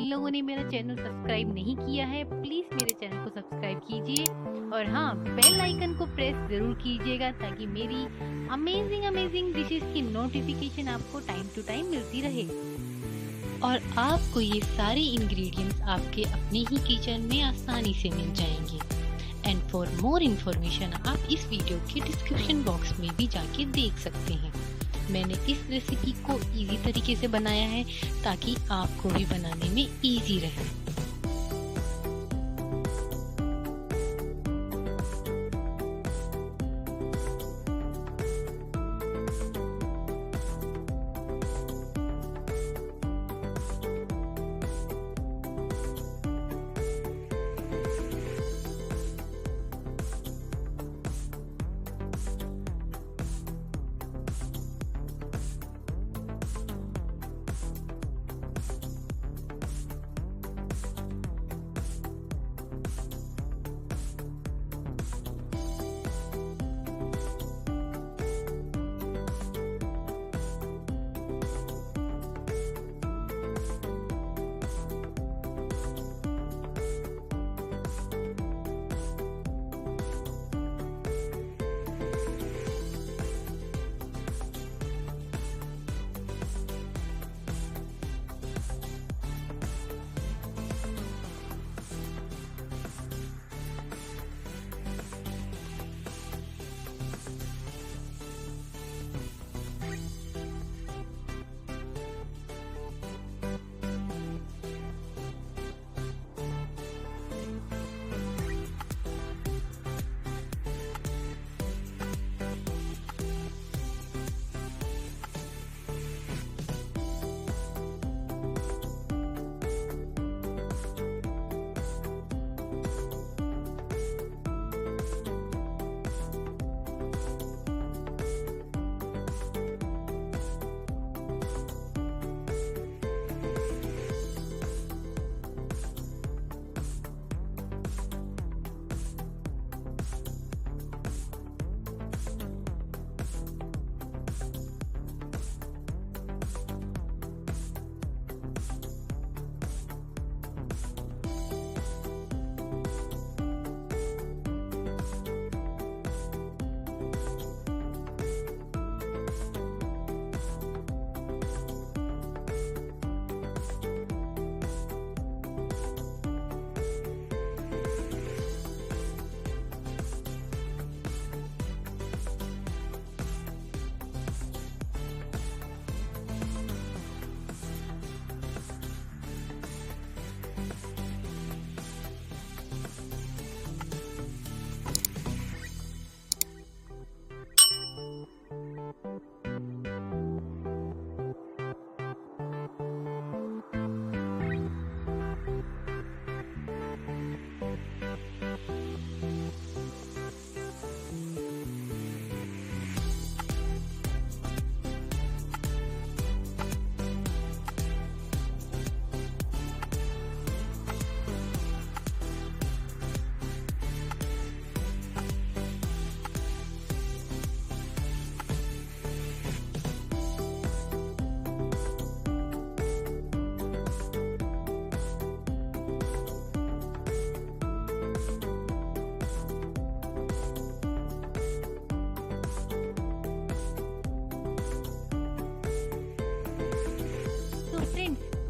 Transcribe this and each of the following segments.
जिन लोगों ने मेरा चैनल सब्सक्राइब नहीं किया है प्लीज़ मेरे चैनल को सब्सक्राइब कीजिए और हाँ, बेल आइकन को प्रेस ज़रूर कीजिएगा ताकि मेरी अमेजिंग डिशेस की नोटिफिकेशन आपको टाइम टू टाइम मिलती रहे और आपको ये सारे इंग्रेडिएंट्स आपके अपने ही किचन में आसानी से मिल जाएंगे। एंड फॉर मोर इन्फॉर्मेशन आप इस वीडियो के डिस्क्रिप्शन बॉक्स में भी जाके देख सकते हैं। मैंने इस रेसिपी को इजी तरीके से बनाया है ताकि आपको भी बनाने में इजी रहे।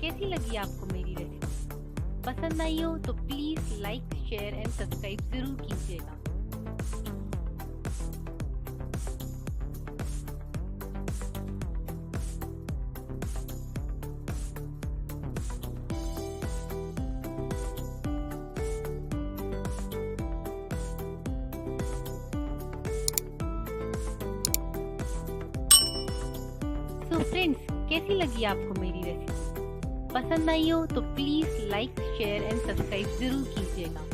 कैसी लगी आपको मेरी रेसिपी? पसंद आई हो तो please like, share and subscribe जरूर कीजिएगा। तो फ्रेंड्स, कैसी लगी आपको मेरी रेसिपी? पसंद आई हो तो please like, share and subscribe जरूर कीजिएगा।